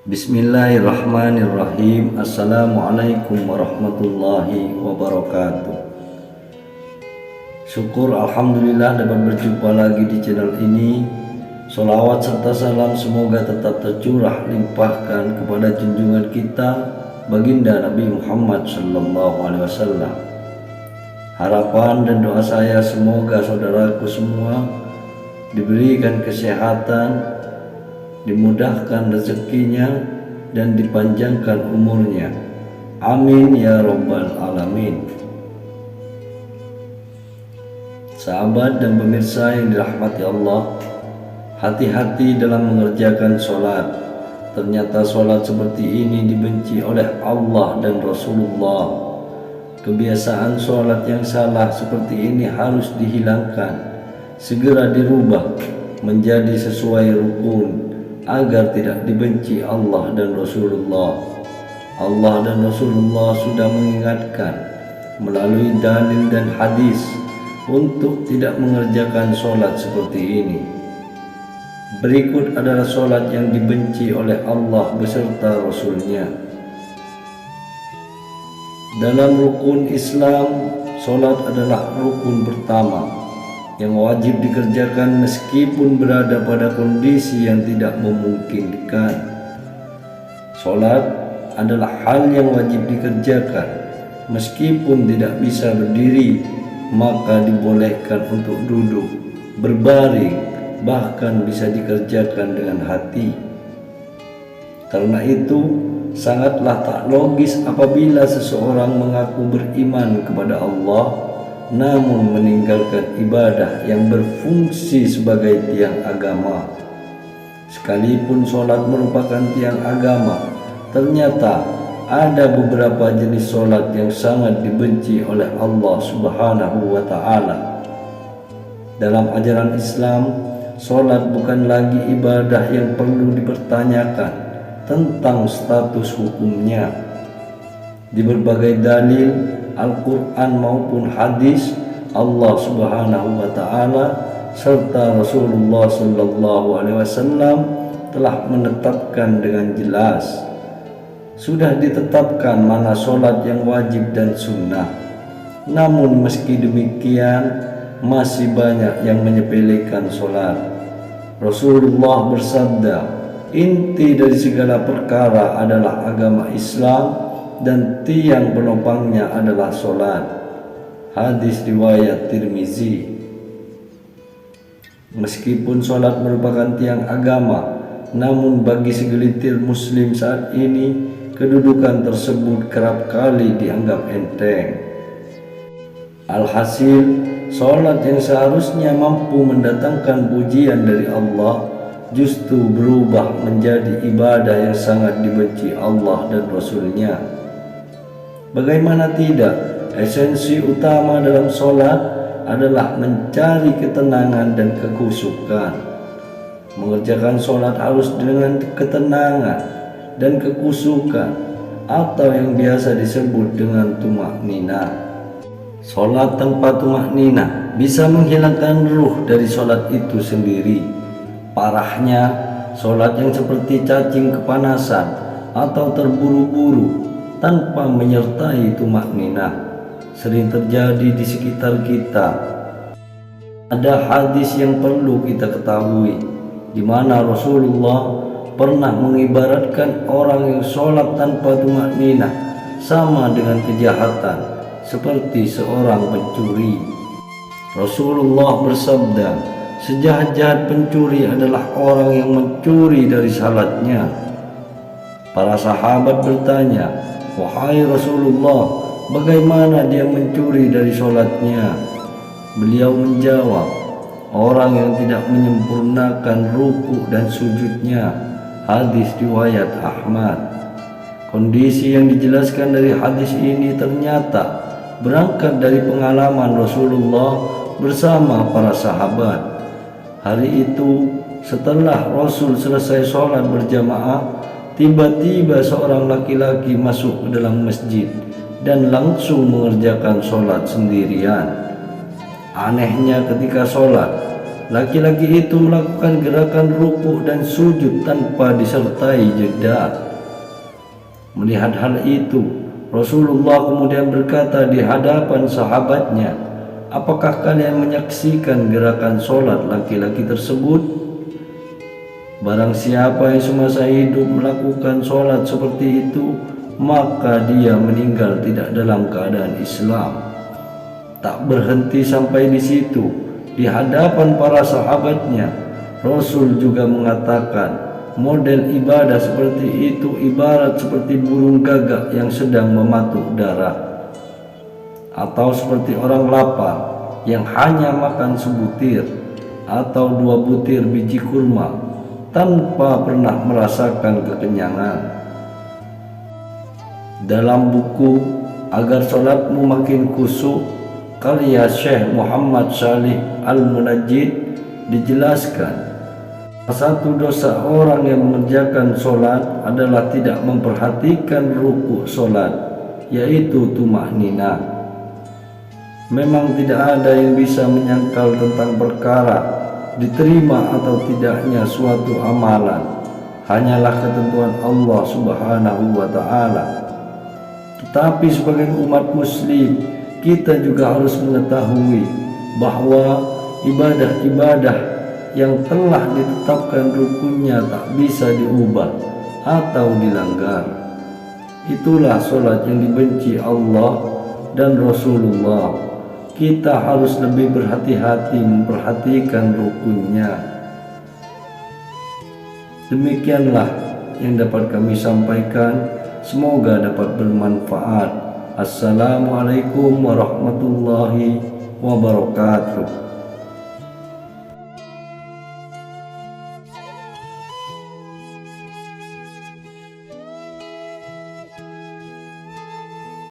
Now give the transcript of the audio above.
Bismillahirrahmanirrahim. Assalamualaikum warahmatullahi wabarakatuh. Syukur alhamdulillah dapat berjumpa lagi di channel ini. Sholawat serta salam semoga tetap tercurah limpahkan kepada junjungan kita baginda Nabi Muhammad SAW. Harapan dan doa saya semoga saudaraku semua diberikan kesehatan, dimudahkan rezekinya, dan dipanjangkan umurnya. Amin ya rabbal alamin. Sahabat dan pemirsa yang dirahmati Allah, hati-hati dalam mengerjakan sholat. Ternyata sholat seperti ini dibenci oleh Allah dan Rasulullah. Kebiasaan sholat yang salah seperti ini harus dihilangkan, segera dirubah menjadi sesuai rukun, agar tidak dibenci Allah dan Rasulullah. Allah dan Rasulullah sudah mengingatkan melalui dalil dan hadis untuk tidak mengerjakan sholat seperti ini. Berikut adalah sholat yang dibenci oleh Allah beserta Rasulnya. Dalam rukun Islam, sholat adalah rukun pertama yang wajib dikerjakan meskipun berada pada kondisi yang tidak memungkinkan. Sholat adalah hal yang wajib dikerjakan meskipun tidak bisa berdiri, maka dibolehkan untuk duduk, berbaring, bahkan bisa dikerjakan dengan hati. Karena itu sangatlah tak logis apabila seseorang mengaku beriman kepada Allah namun meninggalkan ibadah yang berfungsi sebagai tiang agama. Sekalipun sholat merupakan tiang agama, ternyata ada beberapa jenis sholat yang sangat dibenci oleh Allah Subhanahu wa Ta'ala. Dalam ajaran Islam, sholat bukan lagi ibadah yang perlu dipertanyakan tentang status hukumnya. Di berbagai dalil Al-Quran maupun hadis, Allah Subhanahu wa Ta'ala serta Rasulullah SAW telah menetapkan dengan jelas. Sudah ditetapkan mana sholat yang wajib dan sunnah. Namun meski demikian masih banyak yang menyepelekan sholat. Rasulullah bersabda, inti dari segala perkara adalah agama Islam dan tiang penopangnya adalah sholat. Hadis riwayat Tirmizi. Meskipun sholat merupakan tiang agama, namun bagi segelintir muslim saat ini, kedudukan tersebut kerap kali dianggap enteng. Alhasil, sholat yang seharusnya mampu mendatangkan pujian dari Allah justru berubah menjadi ibadah yang sangat dibenci Allah dan Rasulnya. Bagaimana tidak, esensi utama dalam sholat adalah mencari ketenangan dan kekhusyukan. Mengerjakan sholat harus dengan ketenangan dan kekhusyukan, atau yang biasa disebut dengan tumakninah. Sholat tanpa tumakninah bisa menghilangkan ruh dari sholat itu sendiri. Parahnya, sholat yang seperti cacing kepanasan atau terburu-buru tanpa menyertai tumakninah sering terjadi di sekitar kita. Ada hadis yang perlu kita ketahui, di mana Rasulullah pernah mengibaratkan orang yang sholat tanpa tumakninah sama dengan kejahatan, seperti seorang pencuri. Rasulullah bersabda, sejahat-jahat pencuri adalah orang yang mencuri dari salatnya. Para sahabat bertanya, wahai Rasulullah, bagaimana dia mencuri dari sholatnya? Beliau menjawab, orang yang tidak menyempurnakan ruku dan sujudnya. Hadis riwayat Ahmad. Kondisi yang dijelaskan dari hadis ini ternyata berangkat dari pengalaman Rasulullah bersama para sahabat. Hari itu setelah Rasul selesai sholat berjamaah, tiba-tiba seorang laki-laki masuk ke dalam masjid dan langsung mengerjakan sholat sendirian. Anehnya ketika sholat, laki-laki itu melakukan gerakan rukuk dan sujud tanpa disertai jeda. Melihat hal itu, Rasulullah kemudian berkata di hadapan sahabatnya, "Apakah kalian menyaksikan gerakan sholat laki-laki tersebut? Barang siapa yang semasa hidup melakukan sholat seperti itu, maka dia meninggal tidak dalam keadaan Islam." Tak berhenti sampai di situ, di hadapan para sahabatnya, Rasul juga mengatakan, model ibadah seperti itu ibarat seperti burung gagak yang sedang mematuk darah, atau seperti orang lapar yang hanya makan sebutir atau 2 butir biji kurma tanpa pernah merasakan kekenyangan. Dalam buku Agar Sholatmu Makin Khusyuk karya Syekh Muhammad Shalih Al-Munajjid dijelaskan, satu dosa orang yang mengerjakan sholat adalah tidak memperhatikan rukuk sholat, yaitu tumakninah. Memang tidak ada yang bisa menyangkal tentang perkara diterima atau tidaknya suatu amalan, hanyalah ketentuan Allah Subhanahu wa Ta'ala. Tetapi sebagai umat muslim, kita juga harus mengetahui bahwa ibadah-ibadah yang telah ditetapkan rukunnya tak bisa diubah atau dilanggar. Itulah sholat yang dibenci Allah dan Rasulullah. Kita harus lebih berhati-hati memperhatikan rukunnya. Demikianlah yang dapat kami sampaikan. Semoga dapat bermanfaat. Assalamualaikum warahmatullahi wabarakatuh.